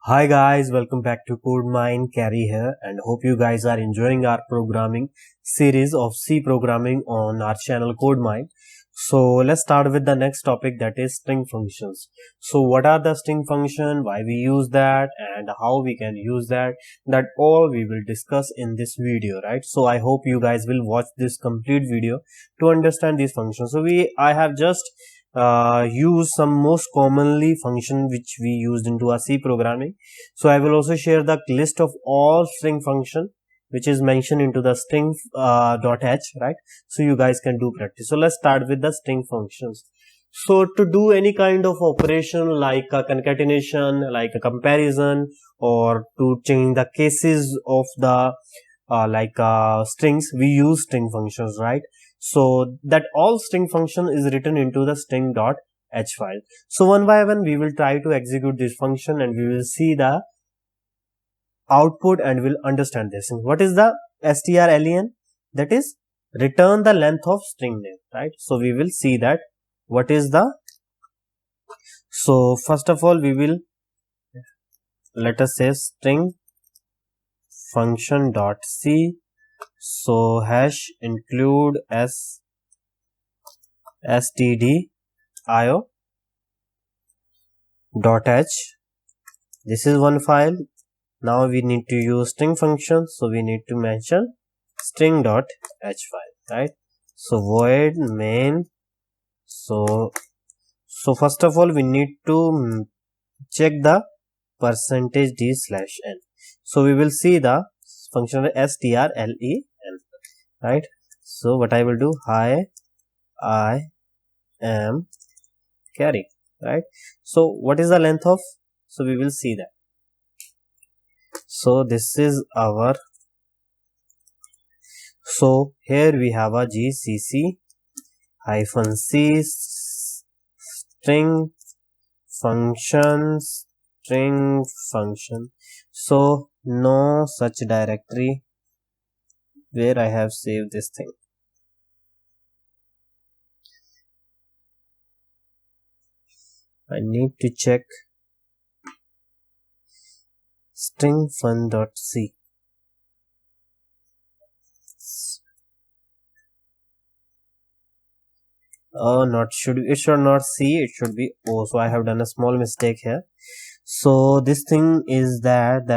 Hi guys, welcome back to Kodemine. Carry here, and hope you guys are enjoying our programming series of C programming on our channel Kodemine. So let's start with the next topic, that is string functions. So what are the string function, why we use that, and how we can use that all we will discuss in this video, right? So I hope you guys will watch this complete video to understand these functions. So I have just use some most commonly function which we used into our C programming. So I will also share the list of all string function which is mentioned into the string .h, right? So you guys can do practice. So let's start with the string functions. So to do any kind of operation like a concatenation, like a comparison, or to change the cases of the strings, we use string functions, right? So that all string function is written into the string.h file. So one by one we will try to execute this function and we will see the output and will understand this. What is the strlen? That is return the length of string name, right? So we will see that what is the, so first of all we will, let us say string function dot c. So hash include stdio dot h. This is one file. Now we need to use string function, so we need to mention string dot h file, right? So void main. So first of all we need to check the %d/n. So we will see the function strlen, right? So what I will do, hi I am carry, right? So what is the length of, so we will see that. So this is our, so here we have a gcc -c string function. So no such directory where I have saved this thing. I need to check string fun.c. Oh, not should, it should not C, it should be O. So I have done a small mistake here. So this thing is that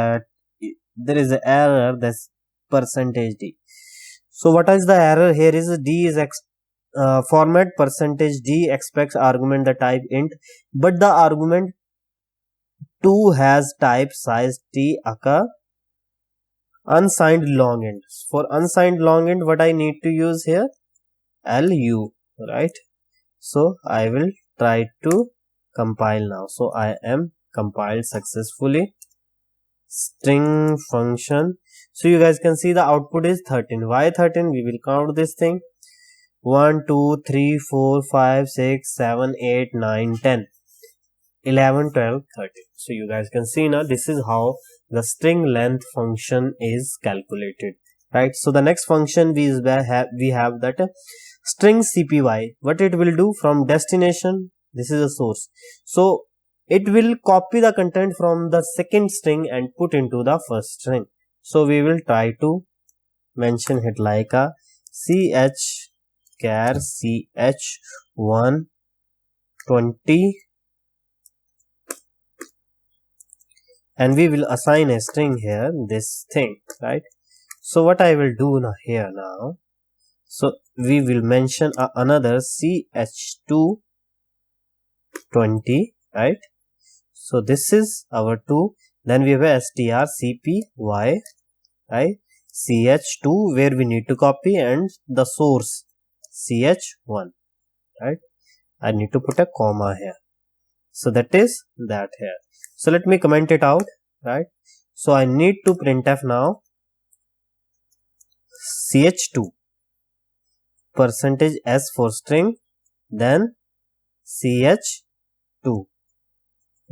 there is an error, that's %d. So what is the error here is d is format %d expects argument the type int, but the argument 2 has type size t occur unsigned long int. For unsigned long int, what I need to use here, lu, right? So I will try to compile now. So I am compiled successfully. String function. So you guys can see the output is 13. Why 13? We will count this thing. 1, 2, 3, 4, 5, 6, 7, 8, 9, 10, 11, 12, 13. So you guys can see now this is how the string length function is calculated, right? So the next function we have that string cpy. What it will do, from destination, this is a source, so it will copy the content from the second string and put into the first string. So we will try to mention it like a char ch120, and we will assign a string here, this thing, right? So what I will do now here now, so we will mention another ch220, right? So this is our 2. Then we have a strcpy, right? ch2 where we need to copy, and the source ch1, right? I need to put a comma here. So that is that here. So let me comment it out, right? So I need to printf now ch2 %s for string, then ch2,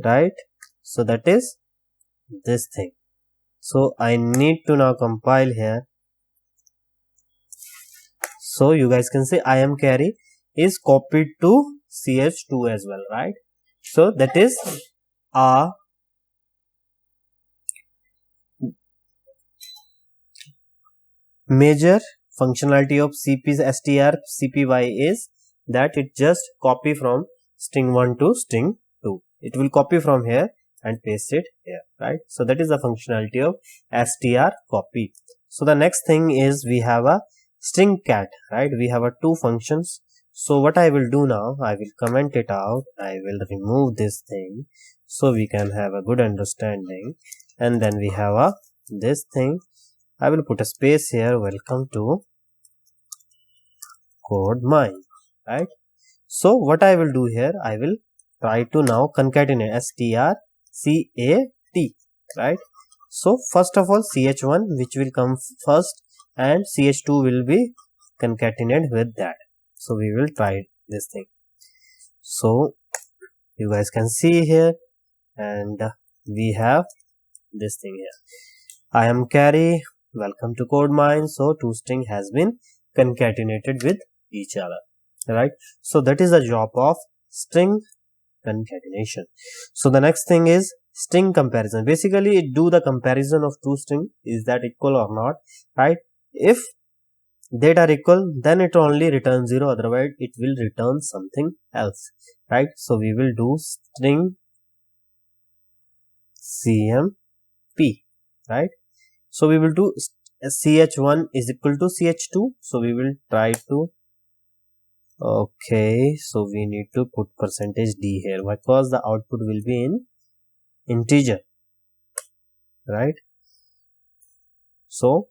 right? So that is this thing. So I need to now compile here. So you guys can see I am carry is copied to ch2 as well, right? So that is major functionality of cpy is that it just copy from string 1 to string 2. It will copy from here and paste it here, right? So that is the functionality of str copy. So the next thing is we have a string cat, right? We have a two functions. So what I will do now, I will comment it out. I will remove this thing so we can have a good understanding. And then we have a this thing. I will put a space here. Welcome to Kodemine, right? So what I will do here, I will try to now concatenate strcat, right? So first of all ch1 which will come first and ch2 will be concatenated with that. So we will try this thing. So you guys can see here, and we have this thing here. I am carry, welcome to Kodemine. So two string has been concatenated with each other, right? So that is the job of string concatenation. So the next thing is string comparison. Basically it do the comparison of two string, is that equal or not, right? If they are equal, then it only returns 0, otherwise it will return something else, right? So we will do string cmp, right? So we will do ch1 is equal to ch2. So we will try to, okay, so we need to put percentage d here because the output will be in integer, right? So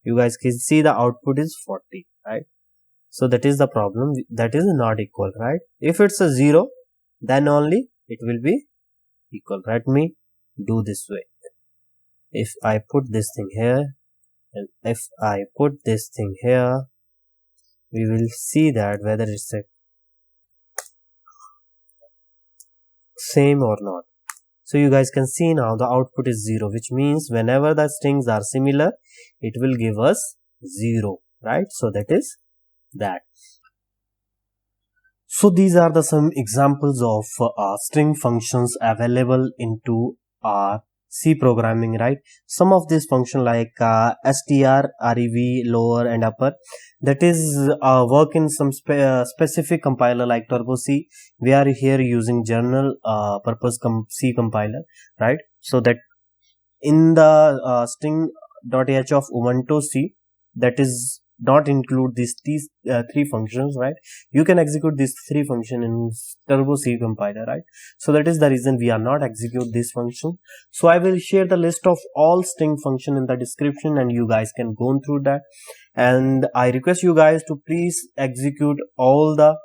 you guys can see the output is 40, right? So that is the problem, that is not equal, right? If it's a 0, then only it will be equal. Let me do this way. If I put this thing here and if I put this thing here, we will see that whether it's a same or not. So you guys can see now the output is 0, which means whenever the strings are similar, it will give us 0, right? So that is that. So these are the some examples of string functions available into C programming, right? Some of these function like str, rev, lower and upper, that is work in some specific compiler like Turbo C. We are here using general purpose C compiler, right? So that in the string.h of Ubuntu C, that is not include these three functions, right? You can execute these three function in Turbo C compiler, right? So that is the reason we are not execute this function. So I will share the list of all string function in the description and you guys can go through that. And I request you guys to please execute all the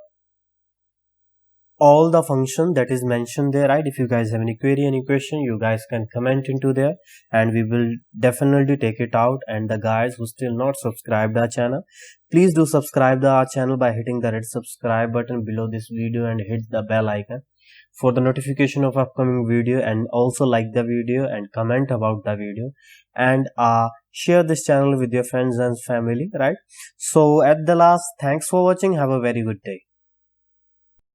function that is mentioned there, right? If you guys have any query, any question, you guys can comment into there and we will definitely take it out. And the guys who still not subscribed our channel, please do subscribe to our channel by hitting the red subscribe button below this video and hit the bell icon for the notification of upcoming video, and also like the video and comment about the video and share this channel with your friends and family, right? So at the last, thanks for watching. Have a very good day.